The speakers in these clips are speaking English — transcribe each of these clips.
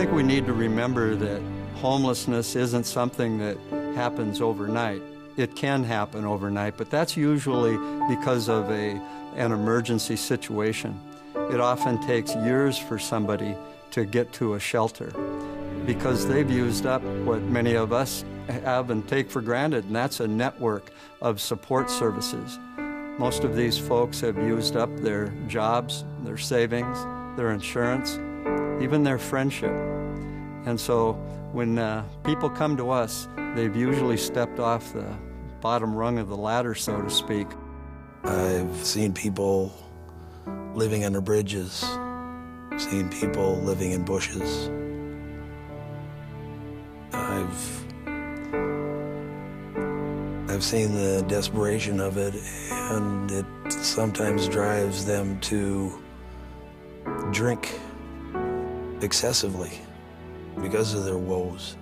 think we need to remember that homelessness isn't something that happens overnight. It can happen overnight, but that's usually because of an emergency situation. It often takes years for somebody to get to a shelter because they've used up what many of us have and take for granted, and that's a network of support services. Most of these folks have used up their jobs, their savings, their insurance, even their friendship. And so when people come to us, they've usually stepped off the bottom rung of the ladder, so to speak. I've seen people living under bridges, seen people living in bushes. I've seen the desperation of it, and it sometimes drives them to drink excessively because of their woes.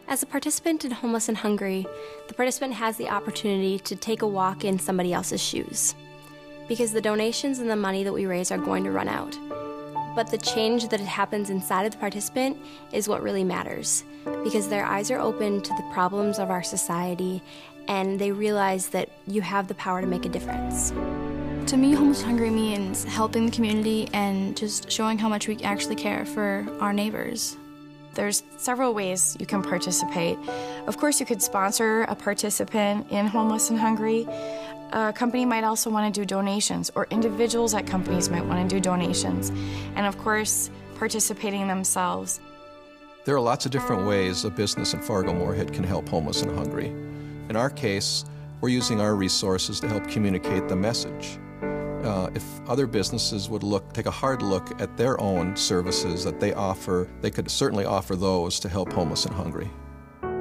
As a participant in Homeless and Hungry, the participant has the opportunity to take a walk in somebody else's shoes, because the donations and the money that we raise are going to run out. But the change that happens inside of the participant is what really matters, because their eyes are open to the problems of our society, and they realize that you have the power to make a difference. To me, Homeless and Hungry means helping the community and just showing how much we actually care for our neighbors. There's several ways you can participate. Of course, you could sponsor a participant in Homeless and Hungry. A company might also want to do donations, or individuals at companies might want to do donations. And of course, participating themselves. There are lots of different ways a business in Fargo-Moorhead can help Homeless and Hungry. In our case, we're using our resources to help communicate the message. If other businesses would take a hard look at their own services that they offer, they could certainly offer those to help Homeless and Hungry.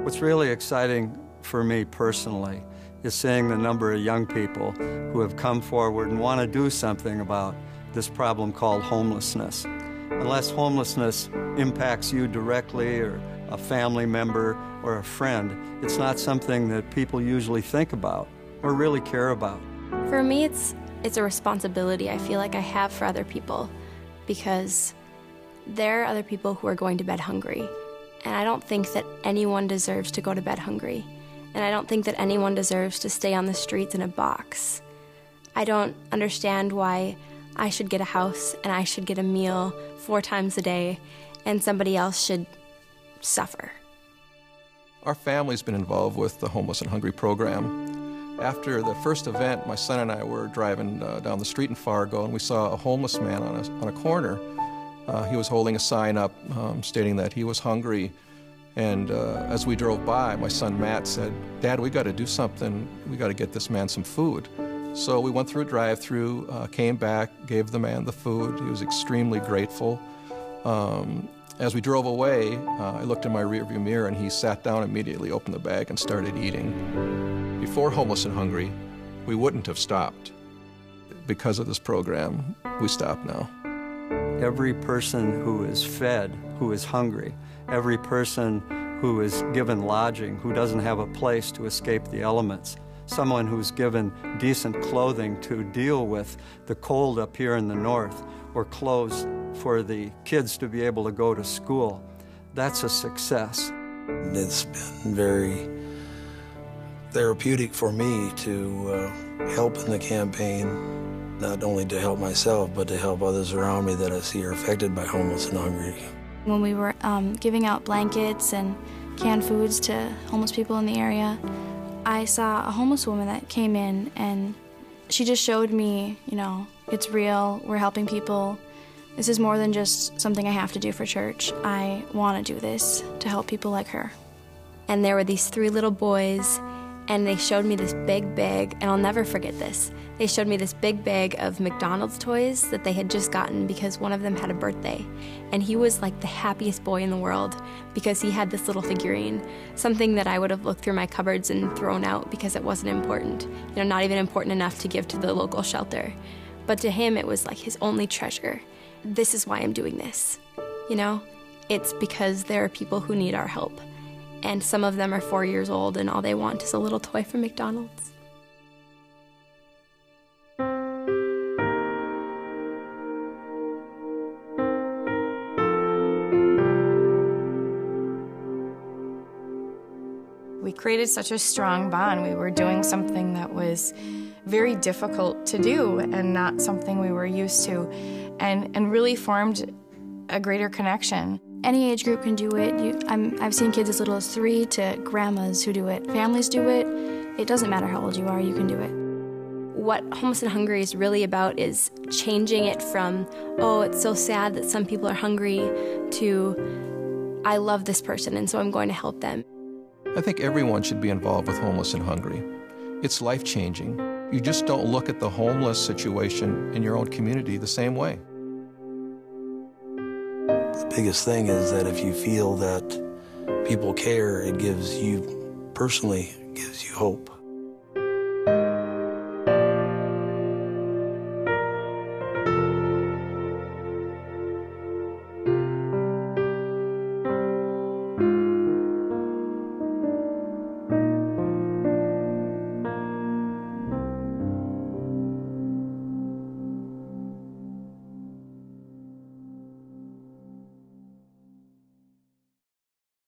What's really exciting for me personally is seeing the number of young people who have come forward and want to do something about this problem called homelessness. Unless homelessness impacts you directly, or a family member or a friend, it's not something that people usually think about or really care about. For me, it's a responsibility I feel like I have for other people, because there are other people who are going to bed hungry. And I don't think that anyone deserves to go to bed hungry. And I don't think that anyone deserves to stay on the streets in a box. I don't understand why I should get a house and I should get a meal 4 times a day and somebody else should suffer. Our family's been involved with the Homeless and Hungry program. After the first event, my son and I were driving down the street in Fargo, and we saw a homeless man on a corner. He was holding a sign up stating that he was hungry. And as we drove by, my son Matt said, "Dad, we got to do something. We got to get this man some food." So we went through a drive-through, came back, gave the man the food. He was extremely grateful. As we drove away, I looked in my rearview mirror, and he sat down immediately, opened the bag, and started eating. Before Homeless and Hungry, we wouldn't have stopped. Because of this program, we stop now. Every person who is fed, who is hungry, every person who is given lodging, who doesn't have a place to escape the elements, someone who's given decent clothing to deal with the cold up here in the north, or clothes for the kids to be able to go to school, that's a success. It's been very therapeutic for me to help in the campaign, not only to help myself, but to help others around me that I see are affected by Homeless and Hungry. When we were giving out blankets and canned foods to homeless people in the area, I saw a homeless woman that came in, and she just showed me, you know, it's real, we're helping people. This is more than just something I have to do for church. I want to do this to help people like her. And there were these 3 little boys, and they showed me this big bag, and I'll never forget this. They showed me this big bag of McDonald's toys that they had just gotten because one of them had a birthday. And he was like the happiest boy in the world because he had this little figurine, something that I would have looked through my cupboards and thrown out because it wasn't important. You know, not even important enough to give to the local shelter. But to him, it was like his only treasure. This is why I'm doing this, you know? It's because there are people who need our help. And some of them are 4 years old, and all they want is a little toy from McDonald's. created such a strong bond. We were doing something that was very difficult to do and not something we were used to, and really formed a greater connection. Any age group can do it. I've seen kids as little as 3 to grandmas who do it. Families do it. It doesn't matter how old you are, you can do it. What Homeless and Hungry is really about is changing it from, oh, it's so sad that some people are hungry, to, I love this person and so I'm going to help them. I think everyone should be involved with Homeless and Hungry. It's life-changing. You just don't look at the homeless situation in your own community the same way. The biggest thing is that if you feel that people care, it gives you, personally, gives you hope.